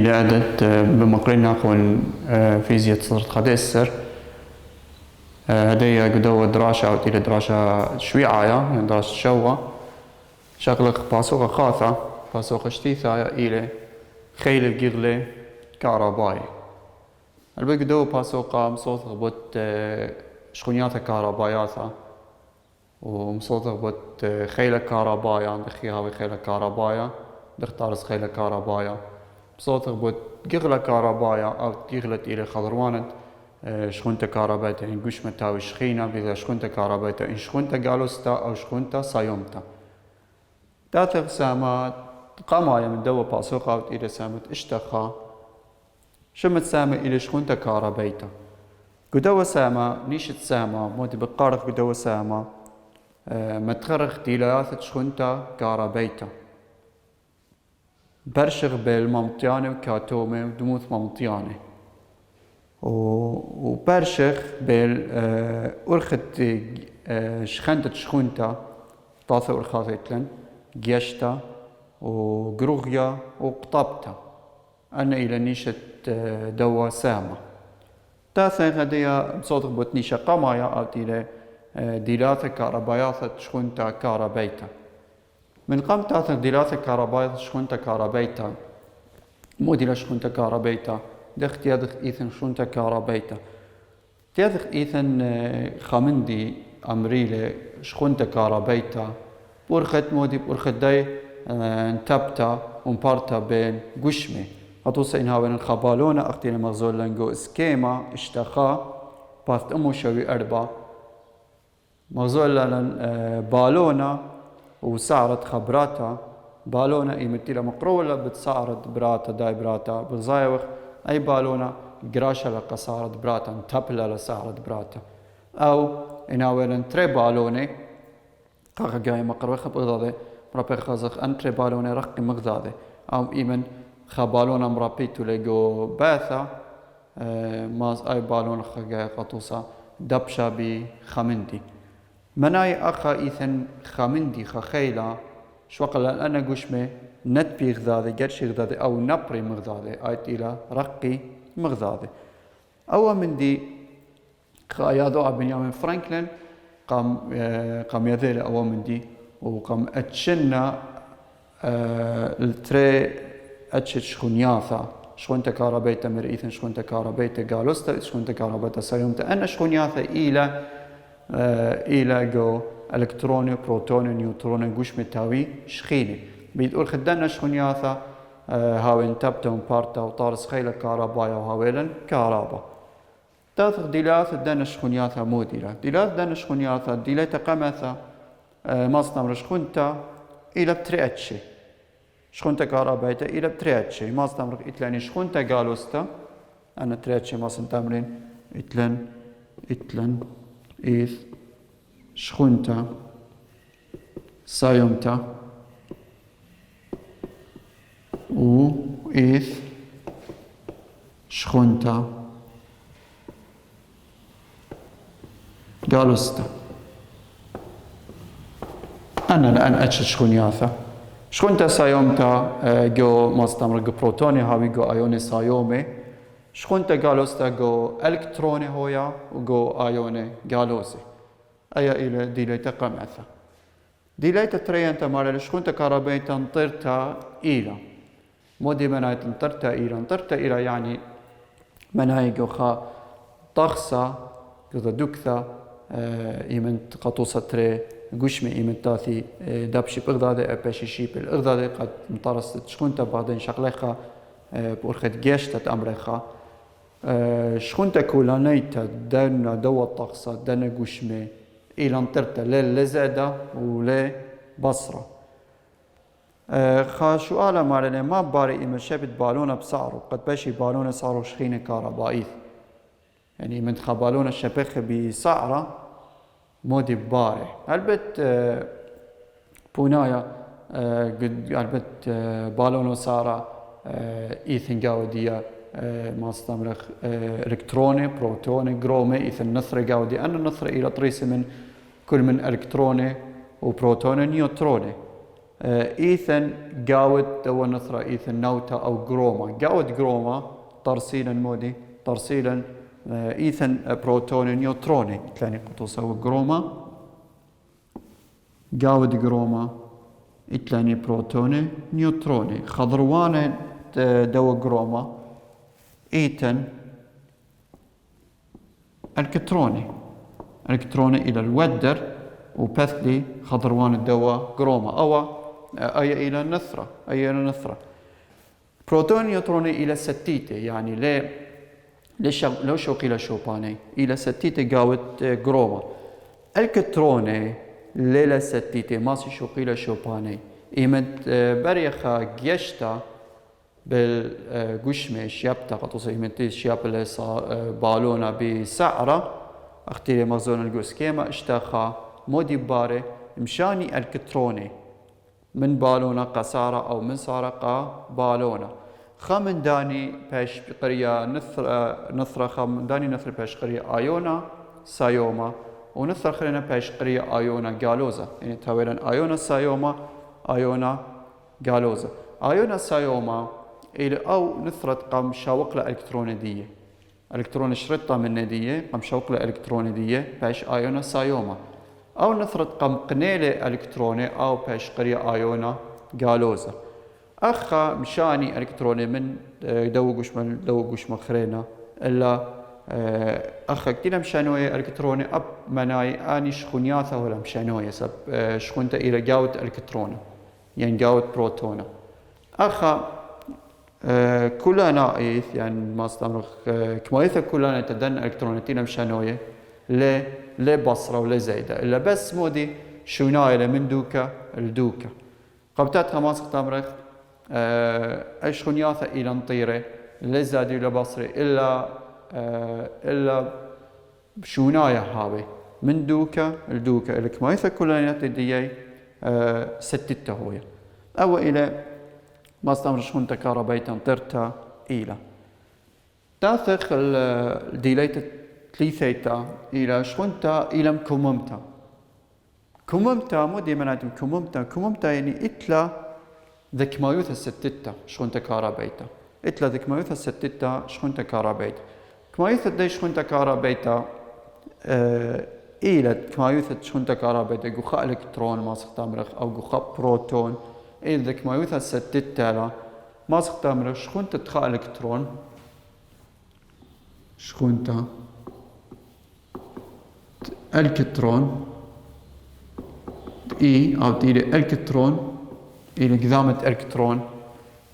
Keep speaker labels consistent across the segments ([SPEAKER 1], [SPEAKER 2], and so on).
[SPEAKER 1] إلى عدة بمقرنا كون فيزياء صدرت خديسر هدية قدوة دراسة أو إلى دراسة شويعة دراسة شوا شغلق باسوق خاثة باسوق شتيثة إلى خيل الجغلة كهربائي البقدو باسوق مصوت غبط شخونيات كهربائياتها ومصوت غبط خيل كهربائية دخيها بخيل كهربائية دختارس خيل كهربائية مصوت غبط جغلة كهربائية أو جغلة إلى خضروانة شخونتا كهربائية يعني قش متاوي شخينة بذا شخونتا كهربائية إن شخونتا جالوستا أو شخونتا سايومتا تاثر سامات قمايا من دوا باسوقا أو إلى سامت اشتخا شمت سامة إلى شخونتا كهربائية قدوة سامة نيشت سامة مودي بقارق قدوة سامة متخرخ ديلاثة شخونتا كهربائية برشغ بالممطيانة وكاتومة ودموث ممطيانة وبرشغ بالأرخت شخنتة شخونتا طاثة أرخاثيتلن جيشتا وقروغيا وقطبتا أنا إلى نيشة دوا سامة تاثة غدية بصوت بوت نيشة قمايا أو إلى ديلاثة كهربائية شخونتا كهربائية من قام تاثر ديلاثة كهربائية شخونتا كهربائية مو ديلا شخونتا كهربائية دخ تيادخ إيثن شخونتا كهربائية تيادخ إيثن خامندي أمريلي شخونتا كهربائية بورخت مودي بورخت داي انتبتا ومبارتا بين قشمي هتوصى إنها بين الخبالونة أختين مغزول لنقو اسكيما اشتخا باث أمو شوي أربا مغزول لن بالونة وسعرت خبراتا بالونة إيمتيلا مقرولة بتسعرت براتا داي براتا بالزايوخ أي بالونة قراشة لقا سعرت براتا انتبلا لسعرت براتا أو إناويلن تري بالونة قاقا قاي مقروخة بغضاضي مرابي خازخ أن تري بالونة رقي مغضاضي أو إيمن خبالونة مرابيتو ليقو باثا ماز أي بالونة خاقاي قطوسا دبشا بي خامندي مناي أخا إيثن خامندي خخيلة شوقل أنا قشمي نتبي غذاذي قرشي غذاذي أو نبري مغذاذي آيت إلى رقي مغذاذي أول من دي خايادو بنيامين فرانكلين قام يذيل أول من دي وقام أتشنا التري أتشت شخونياثا شخونتا كهربائية مر إيثن شخونتا كهربائية قالوستا شخونتا كهربائية سايومتا أنا شخونياثا إلى جو إلكتروني بروتوني نيوتروني قوش متاوي شخيني بيدقول خدنا شخونياثا هاوين تبتا ومبارتا وطارس خيلة كهربايا وهاويلن كهربا تاثق ديلاث دانا شخونياثا مو ديلاث دانا شخونياثا ديلاثا قمثا ماصنام شخونتا إلى بترياتشي شخونتا كهربايتا إلى بترياتشي ماصنام إتلاني شخونتا قالوستا أنا ترياتشي ماصن تمرين إتلن إيث شخونتا سايومتا و إيث شخونتا قالوستا أنا الآن أتشت شخونياثا شخونتا سايومتا جو ماستمر بروتوني هاوي جو أيوني سايومي شخونتا قالوستا جو إلكتروني هويا وجو أيوني قالوسي أي إلى ديليتا قمعثا ديليتا تريان تمارا شخونتا كهربائية تنطرتا إلى مودي مناي تنطرتا إلى يعني مناي جو خا طخصة كذا دكثة إيمن قطوسة تري قشمي إيمن تاثي دبشي بغدادي أباشي شيب الإغدادي قد مطارست شخونتا بعدين شغليخا بورخت جيشتت أمريخا شخونتا كولانيتا دانا دوا الطقسة دانا قشمي إلى انطرتا للزادة ولي بصرة سؤال مالنا ما باري إما شابت بالونة بسعره قد باشي بالونة سعره شخينة كهربائية يعني من خبالونة الشبخ بسعره مودي باري هلبت بونايا هلبت بالونة سعره إيثن جاودية ماستمرخ إلكتروني بروتوني جرومي إيثن نثرة جاودي أنا نثرة إلى طريسة من كل من إلكتروني وبروتوني نيوتروني إيثن قاود دوا نثرة إيثن نوتا أو جروما قاود جروما ترسيلا مودي ترسيلا إيثن بروتون نيوتروني تلاني قطوسة جروما قاود جروما إتلاني بروتوني نيوتروني خضروانة دوا جروما إيتن الكتروني إلى الودر وبثلي خضروان الدواء جروما أو أي إلى النثرة بروتون نيوتروني إلى ستيتة يعني لو شوق إلى شوباني إلى ستيتة قاوت جروما الكتروني ليلة ستيتة ماسي شوق إلى شوباني إيمت بريخا جيشتا بالقشمة شيابتا قطوسة إيمتي شياب اللي بالونا بسعرة اختيري مغزون القوس كيما اشتاخا مودي باري مشاني الكتروني من بالونا قسارة أو من سارقة بالونا خامن داني باش قرية نثرة خامن داني نثر باش قرية آيونا سايوما ونثر خلينا باش قرية آيونا غالوزا يعني تاويلا آيونا سايوما آيونا غالوزا آيونا سايوما إلى أو نثرة قام شاوقلة إلكترونية إلكترون شرطة من ندية قام شاوقلة إلكترونية باش آيونا سايوما أو نثرة قام قنيلة إلكتروني أو باش قرية آيونا غالوزا أخا مشاني إلكتروني من دو قشمة خرينا إلا أخا كتير مشانوية إلكتروني أب مناي آني شخونياثا ولا مشانوية سب شخونتا إلى جاوت إلكتروني يعني جاوت بروتونا أخا كلها ناقيث يعني ما استمرخ كمايثة كلها تدن إلكترونيتين مشانوية لا بصرة ولا زايدة إلا بس مودي شوناية من دوكا الدوكا قبتاتها ما استمرخ أشخنياثة إلى نطيرة لا زادي ولا بصرة إلا شوناية هاوي من دوكا الدوكا إلا كمايثة كلها تديي ستة هوية أو إلى ما استمر شخونتا كهربايتا طرتا إلى تاثخ الديليتا تليثيتا إلى شخونتا إلى كممتا مو ديما نعتم كممتا يعني إتلا ذك مايوثا ستتا شخونتا كهربايتا إتلا ذك مايوثا ستتا شخونتا كهربايتا كمايوثا دي شخونتا كهربايتا إلى كمايوثا شخونتا كهربايتا جوخا إلكترون ما استمرخ أو جوخا بروتون إذا كمايوثا ستة ما استمر شخونتا تخا إلكترون شخونتا الكترون إي أو إلى الكترون إلى قذامة الكترون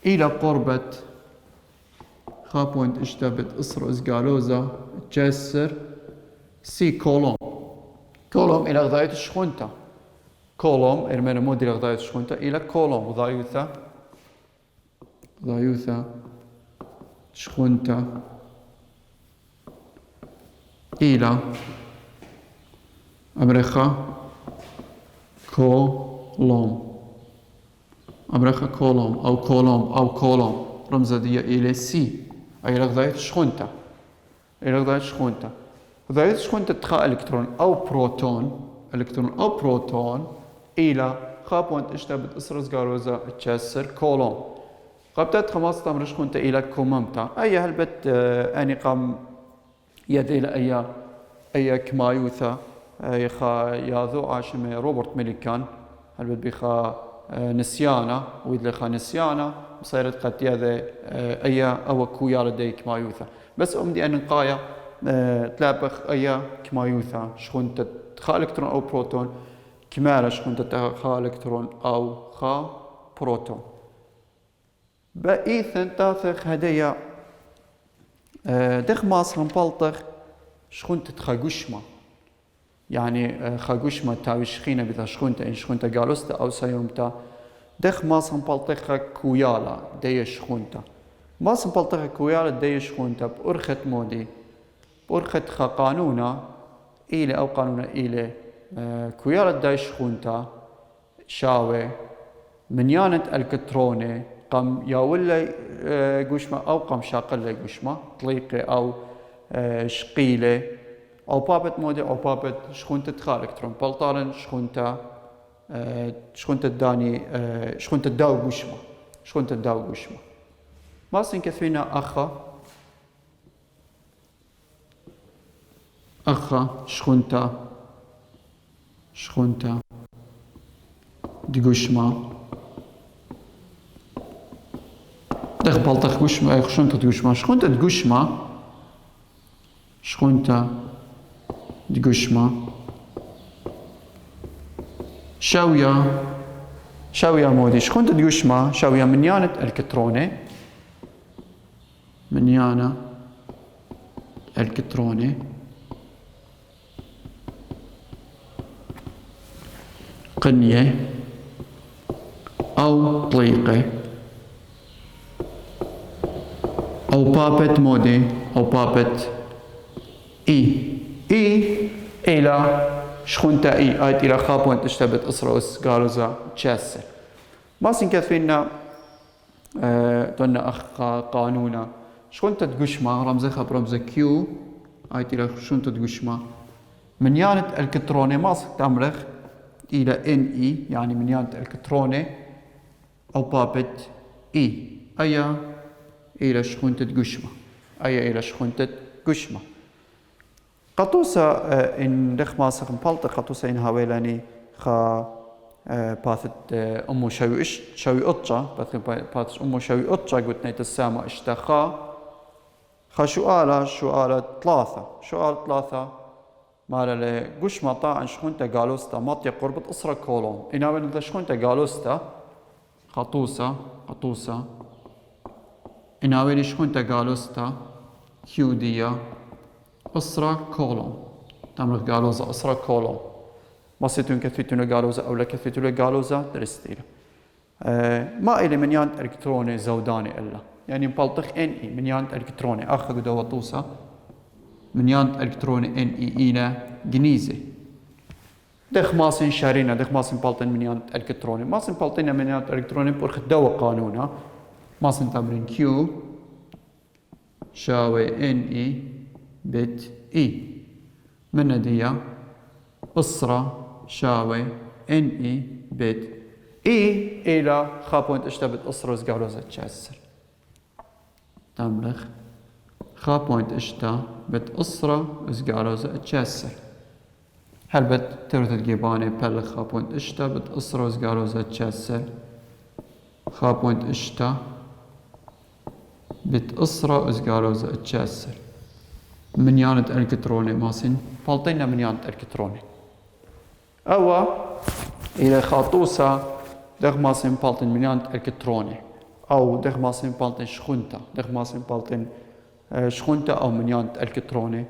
[SPEAKER 1] إلى قربة خابوينت اشتبت إصر إزقالوزا تجسر سي كولوم إلى غذاية الشخونتا كولوم إرمانا مودي لغضاية شخونتا إلى كولوم ضايوثا شخونتا إلى أمريكا كولوم أو كولوم رمزة دي إلى سي أي لغضاية شخونتا غضاية شخونتا تخا إلكترون أو بروتون إلى خابوانت اشتبت إسرز جاروزا تشسر كولوم قبتت خماسة مرش كنت إلى كوممتا أي هلبت أني قام يد إلى أي كمايوثا أي خا ياذو عاشم روبرت ميليكان هلبت بخا نسيانا ويد لخا نسيانا صارت قد يذا أي أو كويار دي كمايوثا بس أمدي أن نقايا تلابخ أي كمايوثا شخونت خا إلكترون أو بروتون كمالا شخونت خا إلكترون أو خا بروتون بإيثن تاثخ هدايا دخ ماصرن بالطخ شخونت تخا قشمة يعني خا قشمة تاوي شخينة بذا شخونتا قالوستا أو سايومتا دخ ماصرن بالطخ كويالا دي شخونتا ماصرن بالطخ كويالا دي شخونتا بأرخت مودي بأرخت خا قانونا إلى أو قانونا إلى كويالا داي شخونتا شاوي منيانة الكتروني قام ياولا قشمة أو قام شاقلة قشمة طليقة أو شقيلة أو بابت مودي أو بابت شخونتا تخا إلكترون بلطالن شخونتا شخونتا داني شخونتا داو قشمة شخونتا داو قشمة ماسن كثينا أخا شخونتا دقشمة دخ بلطخ قشمة شخونتا دقشمة شخونتا دقشمة شخونتا دقشمة شاوية مودي شخونتا دقشمة شاوية منيانة الكتروني قنية أو طليقة أو بابت مودي أو بابت إي إلى شخونتا آيت إلى خابون تشتبت إسروس قالوزا تشاسل ما سنكثينا تونا أخ قانونا شخونتا تقشما رمزها برمز كيو آيت إلى شخونتا تقشما منيانة الكتروني ما تمرخ إلى NE يعني منيانة الكتروني أو بابت إي أيا إلى شخونتا تقشما قطوسة إن دخ ماسخ مبالطة قطوسة إن هاويلاني خا باثت أمو شوي أطشا باثت أمو شوي أطشا قلت نيت السامة اشتخا خا سؤال ثلاثة مالا لقش مطاع عن شخونتا قالوستا ماطية قربة أسرة كولوم إنا بين شخونتا قالوستا قطوسة إنا بين شخونتا قالوستا كيودية أسرة كولوم تمرخ قالوزة أسرة كولوم مصيتون كثيتون قالوزة أو لكثيتون قالوزة درستيلا ما إلي منيان إلكتروني زوداني إلا يعني مبالطخ NE منيان إلكتروني أخذ دوا طوسة منيان إلكتروني NE إلى جنيزة دخ ماسن شارينا دخ ماسن بالطن منيان إلكتروني ماسن بالطنا منيان إلكتروني برخ دوا قانونا ماسن تمرين Q شاوي NE بت إي من ديا أسرة شاوي NE بت إي إلى خابوينت اشتبت أسرة زقالوزة تشاسر تمرخ خابوينت اشتا بت أسرة زقالوزة تشاسر هل بت ترث الجيباني بل خابوينت اشتا بت أسرة زقالوزة تشاسر خابوينت اشتا بت أسرة زقالوزة تشاسر منيانة إلكتروني ماسن بالطينا منيانة إلكتروني أو إلى خاطوسة دغ ماسن بالطن منيانة إلكتروني أو دغ ماسن بالطن شخونتا دغ ماسن بالطن شخونتا أو منيانة إلكتروني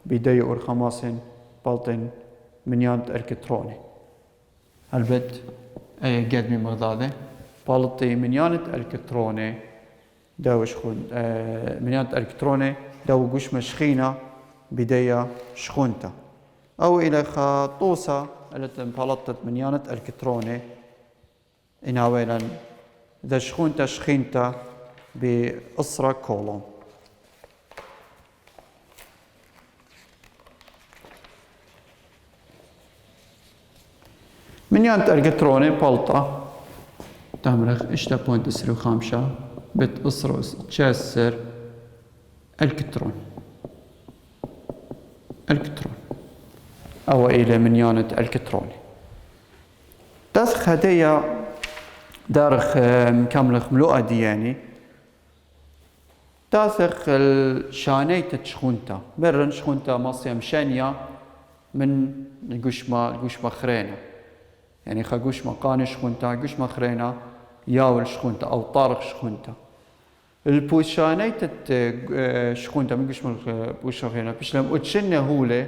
[SPEAKER 1] بداية أرخا ماسن بالطن منيانة إلكتروني البت أي قدمي مغضاضة بالطي منيانة إلكتروني داو شخون منيانة إلكتروني داو قش مشخينة بداية شخونتا أو إلى خاطوسة التي انبلطت منيانة الكتروني إناويلا ذا شخونتا شخينتا بأسرة كولوم منيانة الكتروني بلطة تمرخ اشتا بوينت اسرو خامشة بت أسرة تشاسر الكترون أو إلى منيانة الكتروني تسخ هدية دارخ مكملخ ملوءة دياني تاسخ الشانية تشخونتا برن شخونتا مصيا مشانية من القشمة خرينة يعني خا قشمة قاني شخونتا قشمة خرينة ياول شخونتا أو طارق شخونتا البوشانية شخونتا من قشمة بوشة خرينة بشلم أتشنة هولي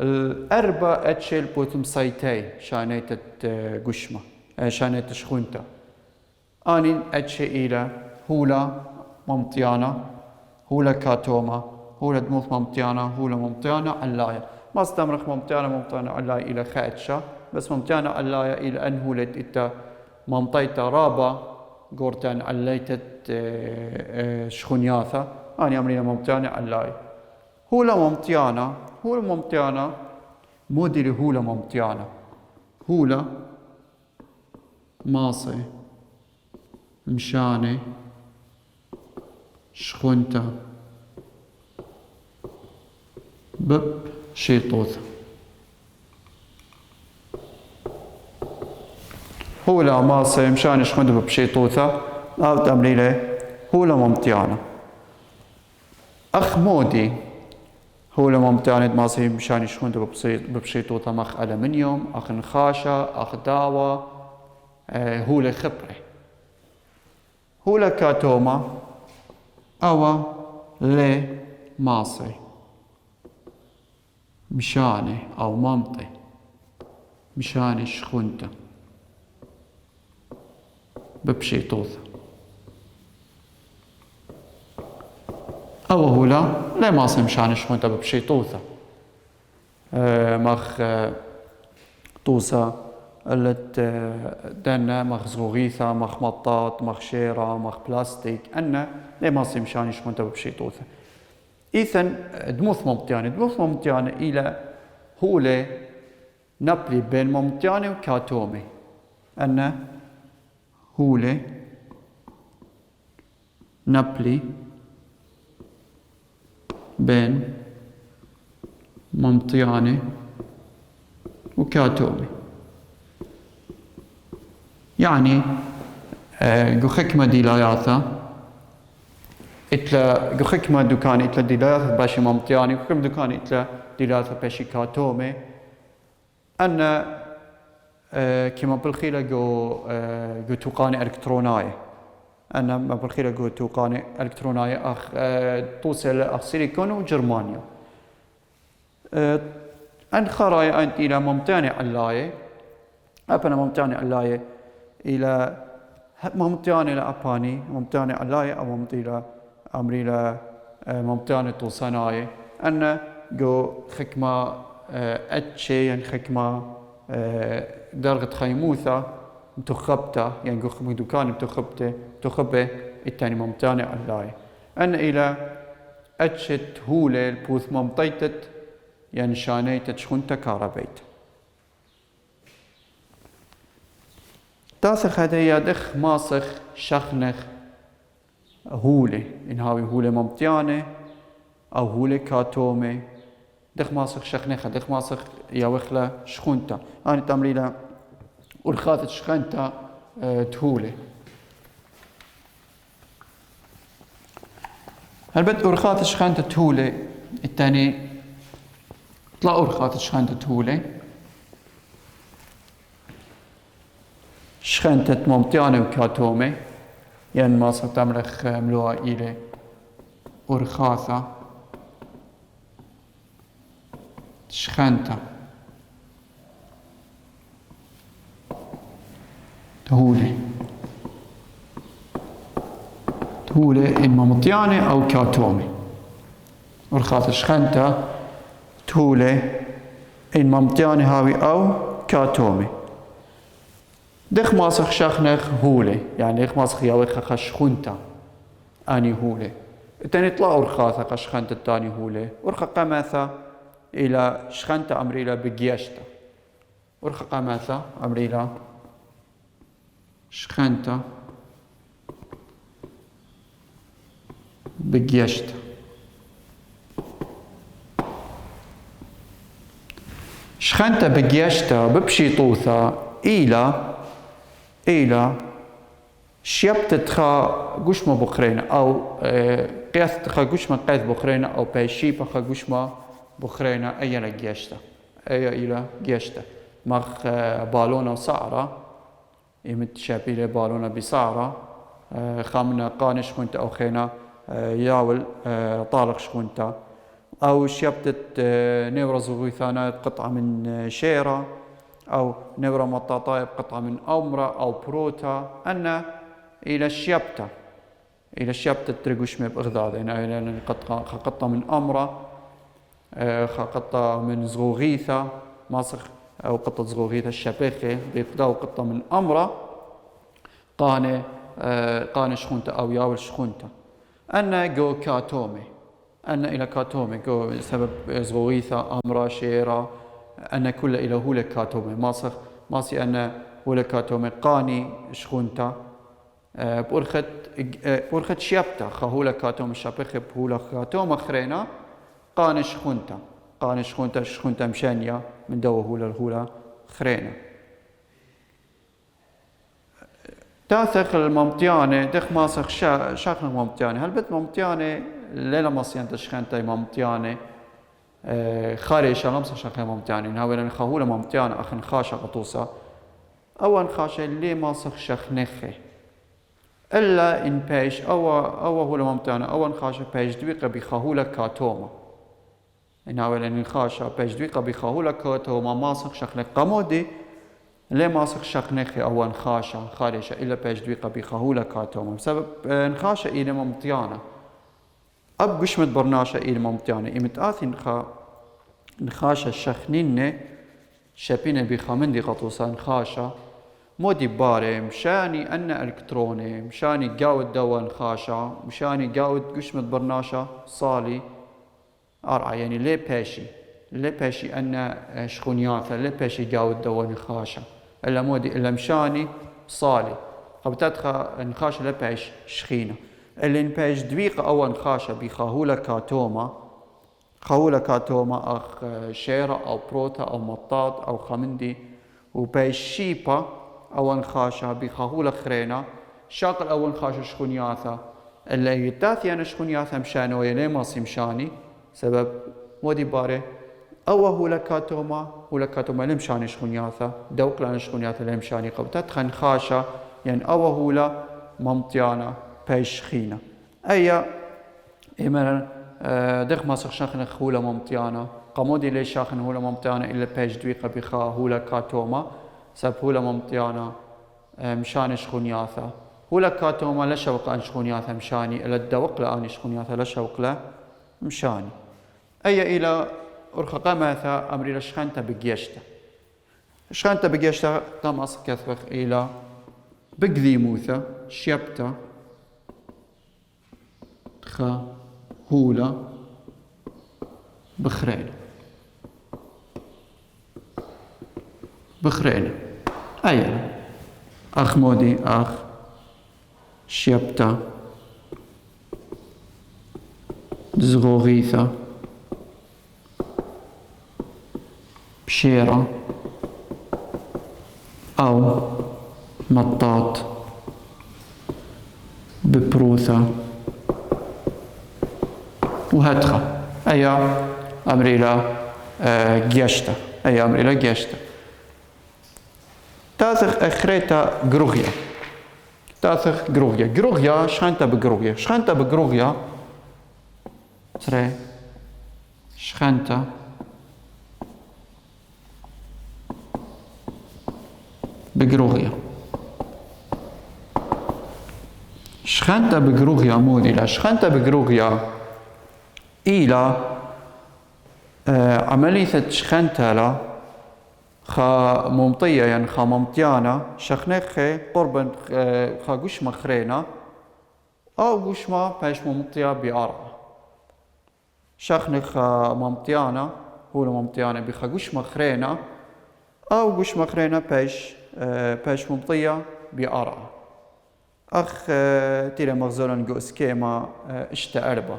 [SPEAKER 1] الأربع أتشيل بوتم سايتاي شانية قشمة شانية شخونتا أني أتشي إلى هولا ممطيانا هولا كاتوما هولا دموث ممطيانا هولا ممطيانا علاية ما استمرخ ممطيانا علاية إلى خاتشا بس ممطيانا علاية إلى أن هولت إتا ممطيتا رابا قورتان عليتت شخونياثا أني أمرينا ممطيانا علاية هولا ممطيانا موديلي هولا هولا ماصي مشاني شخونتا بب شيطوثة. هولا ماصي مشاني شخونتا بب شيطوثة أو تمريلة هولا ممتيانة. أخ مودي هولا ممتيانة ماصي مشاني شخونتا بب شيطوثة مخ ألمنيوم أخ نخاشة أخ داوة هولا خبرة. هولا كاتوما أو لي ماصي مشاني أو مامطي مشاني شخونتا ببشيطوثة. أو هولا لي ماصي مشاني شخونتا ببشيطوثة مخ طوسة اللت دنا مخ زغوغيثة مخ مطاط مخ شيرة مخ بلاستيك أنا لي ماصي مشاني شخونتا ببشيطوثة. إذن دموث ممتيانة إلى هولي نبلي بين ممتيانة وكاتومي أنا هولي نبلي بين ممتيانة وكاتومي يعني جو خكمة ديلاياثا إتلا جو خكمة دوكاني إتلا ديلاياثا باشي ممتياني وخكمة دوكاني إتلا ديلاياثا باشي كاتومي أنا كما بالخيلة جو توقاني إلكتروناي أنا ما بالخيلة جو توقاني إلكتروناي أخ توصل أخ سيليكون وجرمانيا أن خراي أنت إلى ممتاني علاية أبنا ممتاني علاية إلى ممتاني لأباني ممتاني علاية أو ممتاني أمري ممتاني توصناي أنا جو خكمة أتشي يعني خكمة درجة خيموثة متخبتة يعني جو خكمة دوكان متخبة التاني ممتاني علاية أنا إلى أتشت هولة البوث ممطيتت يعني شانيتت شخونتا كاربيت. تاسخ هدايا دخ ماسخ شخنخ هولة إنهاوي هولة ممتيانة أو هولة كاتومي دخ ماسخ شخنخ دخ ماسخ ياوخلا شخونتا أنا تمريلا ورخات شخنتا تهولة. هلبت ورخات شخنتا تهولة التاني طلع ورخات شخنتا تهولة شخنتت ممتيانة وكاتومي يعني ما صرت أملخ ملوها إلي ورخاثة شخنتا تهولي إما ممتيانة أو كاتومي ورخاثة شخنتا تهولي إما ممتيانة هاوي أو كاتومي. دخ ماسخ شخنخ هولة يعني دخ ماسخ ياوخ خشخونتا أني هولة التاني طلع ورخاثة خشخنتا التاني هولة ورخا قماثة إلى شخنتا أمريلا بجيشتا ورخا قماثة أمريلا شخنتا بجيشتا. شخنتا بجيشتا ببشيطوثة إلى شيبتتخا قشمة بخرينة أو قياستخا قشمة قيث بخرينة أو بيشيبخا قشمة بخرينة أي لجيشتا أي إلى جيشتا مخ بالونة وصعرة يمت شابيلة بالونة بصعرة خامنة قانش كنت أو خينا ياول طالق شكونتا أو شيبتت نورة زغيثانات قطعة من شيرة أو نورة مطاطاية بقطعة من أمرة أو بروتا أن إلى الشيبتة ترقوش مي بإغذاء يعني قطعة من أمرة قطعة من زغوغيثة ماسخ أو قطعة زغوغيثة الشبيخة بيقداو قطعة من أمرة قانة شخونتا أو ياول شخونتا أن جو كاتومي أن إلى كاتومي سبب زغوغيثة أمرة شيرة أن كل إلى هو كاتومي ماسخ ماسي أنا هولا كاتومي قاني شخونتا بورخت شيبتا خهولا كاتوم شابخ بهولا كاتوم خرينا قان شخونتا شخونتا مشانيا من دو هولا خرينا تاثخ الممتيانة دخ ماسخ شاخن الممتيانة هل بت ممتيانة ليلة ماسيان تشخنتا ممتيانة خارج لمسة شاخن ممتيانة نهاولا خهولا ممتيانة أخن خاشا قطوسا أو خاشا اللي ماسخ شخنخه إلا إن بيش أو هو ممتانة أو خاشة بيش دويقة بخهولة كاتوما إن أولا إن خاشة بيش دويقة بخهولة كاتوما ماسخ شخنخ قمودي ليه ماسخ شخنخي أو خاشة خارجة إلا بيش دويقة بخهولة كاتوما بسبب نخاشة إلى ممتانة أب قشمت برناشة إلى ممتانة إمتآثي نخاشة شخنين شابين بخامندي قطوسا نخاشة مودي باري مشاني أن إلكتروني مشاني قاود دوان خاشا مشاني قاود قشمت برناشا صالي أرعى يعني ليه باشي أن شخونياثة ليه باشي قاود دوان خاشا إلا مودي إلا مشاني صالي قبتتخا نخاشا ليه باش شخينة اللي نباش دويقة أو نخاشا بخاهولة كاتوما أخ شيرة أو بروتا أو مطاط أو خمندي وباش شيبا أول خاشة بخاهولة خرينا شاقل أول خاشة شخونياثة اللي يتاثي أنا شخونياثة مشاني ويلي ماسي مشاني سبب مودي باري أو هولا كاتوما لمشاني شخونياثة دوق لنا شخونياثة لمشاني قبتت خن خاشة يعني أو هولا ممتيانا بايش خينا أي إيمانا دخ ماسخ شاخن هولا ممتيانا قمودي لي شاخن هولا ممتيانا إلا بايش دويقة بخاهولة كاتوما سب هولا ممتيانا مشاني شخونياثة هولا كاتوما لا شوق أن شخونياثة مشاني إلا الدوق لأني شخونياثة لا شوق له مشاني أي إلى أرخقا ماثا أمري لشخنتا بقيشتا قام أصق كثبخ إلى بقذي موثا شيبتا خا هولا بخرين أي أخ مودي أخ شيبتا زغوغيثة بشيرة أو مطاط ببروثة وهدخة أي أمريلا جيشتا تاثخ أخريتا جروغيا شخنتا بجروغيا تري شخنتا بجروغيا مودي لا شخنتا بجروغيا إلى عملية شخنتا لا خا ممطية يعني خا ممتيانا شخنخي قربا خا قشمة خرينا أو قشمة باش ممطية بأربعة شخنخ ممتيانا هو ممتيانا بخا قشمة خرينا أو قشمة خرينا باش ممطية بأربعة أخ تيرا مغزولا نقو سكيما اشتا أربا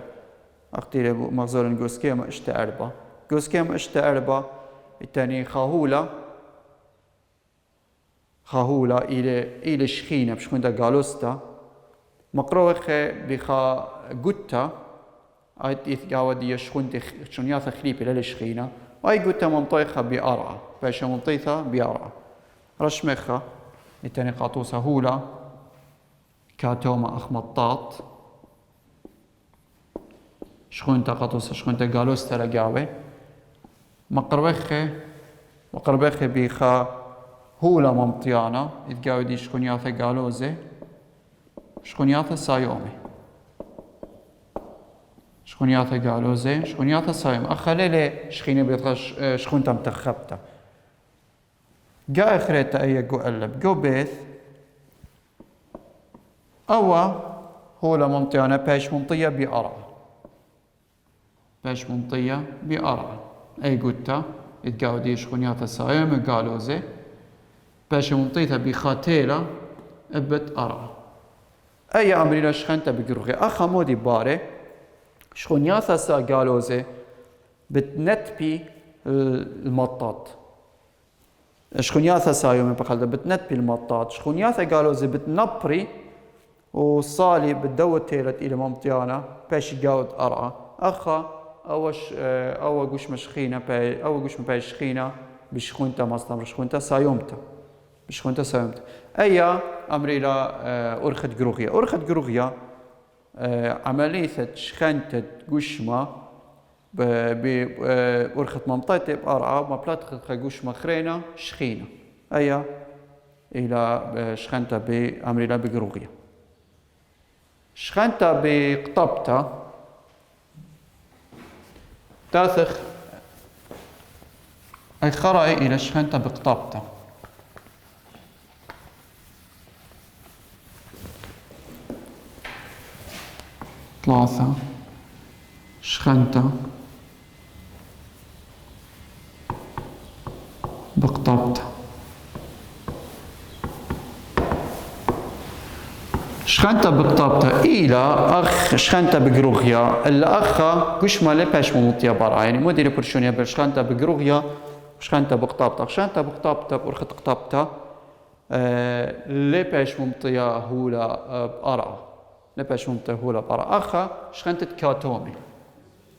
[SPEAKER 1] أخ تيرا مغزولا نقو سكيما اشتا أربا التاني خاهولة إلى شخينة بشكون دا قالوستا مقروخ بخا قوتا أي إثقاوة دي شخونياثة خليبي للشخينة أي قوتا ممطيخة بأرعى باشا ممطيثة بأرعى رشمخة التاني قاطوسة هولة كاتوما أخ مطاط شخونتا قاطوسة شخونتا قالوستا لقاوة مقروخ بخا هولا ممطيانا إذ دي شخونياثة قالوزة شخونياثة سايومي شخونياثة سايومي أخلي شخيني بيطغش شخونتا متخبتا قا إخريتا أي قو قلب قو بيث أوا هولا ممطيانا باش ممطية بأرعى أي قوتا إذ دي شخونياثة سايومي قالوزة باش ممطيتها بخاتيلة ابت أرعى. أي أمريلا شخنتا بقروغي أخا مودي باري شخونياثا سا قالوزي بتنت بي المطاط. شخونياثا سايومي بخلده بتنت بي المطاط. شخونياثا قالوزي بتنبري وصالي بتدوت تيلت إلى ممطيانا باش يقاود أرعى. أخا أو قوش مشخينة باي أو قوش باي شخينة بشخونتا مصنع شخونتا سايومتا بشخونتا سايومتا. أيا أمريلا أرخت قروغيا عملية شخنتة قشمة بأرخت ممطيتة بأرعى وما بلاتخت قشمة خرينة شخينة. أيا إلى شخنتة بأمريلا بقروغيا. شخنتة بقطبتا تاثخ أي خرأي إلى شخنتة بقطبتا. ثلاثة شخنتة بقطبتا. شخنتا بقطبتا إلى أخ شخنتا بقروغيا الأخا قشمة لباش ممطية برا يعني مودي لبرشونيا بالشخنتا بقروغيا شخنتا بقطبتا. شخنتا بقطبتا بأرخت قطبتا لباش ممطية هولا بأرعى لباش ممطية هولا بأرعى. أخا شخنتا كاتومي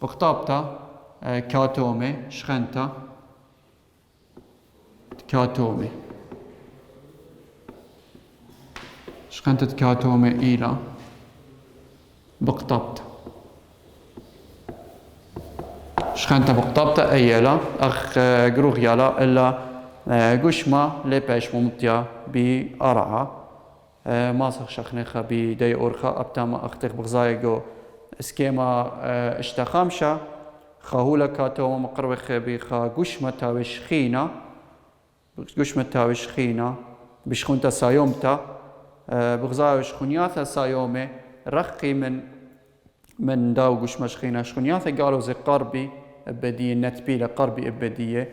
[SPEAKER 1] بقطبتا كاتومي شخنتا كاتومي شخنتة كاتومي إيلا بقطبتا. شخنتة بقطبتا أيلا أخ قروغيالا إلا قشمة لباش ممطيا بأرعى ماسخ شخنخة بدي أورخا أبتاما أختخ بغزايقو اسكيما اشتخامشا خاهولا كاتوما مقروخ بخا قشمة تاوش خينا قشمة تاوش خينا بشخونتا سايومتا بغزاوي شخونياثا سايومي رقي من داو قشمة شخينا شخونياثا قالوا زي قربي ابدية نتبيلة قربي ابدية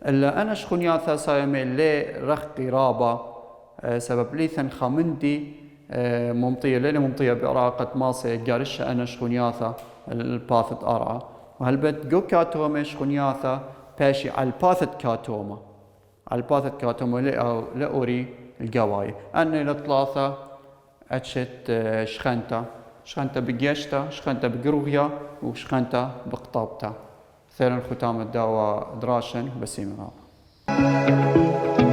[SPEAKER 1] إلا أنا شخونياثا سايومي لي رقي رابا سبب ليثن خامندي ممطية ليلة ممطية بعراقة ماسي قارش أنا شخونياثا الباثت أرعى وهالبت جو كاتومي شخونياثا باشي على الباثت كاتوما لأوري القواي أنا لثلاثة أتشت شخنتا بقيشتا شخنتا بقروغيا وشخنتا بقطابتا. ثيرا ختام الدعوة دراشن بسيم رابا.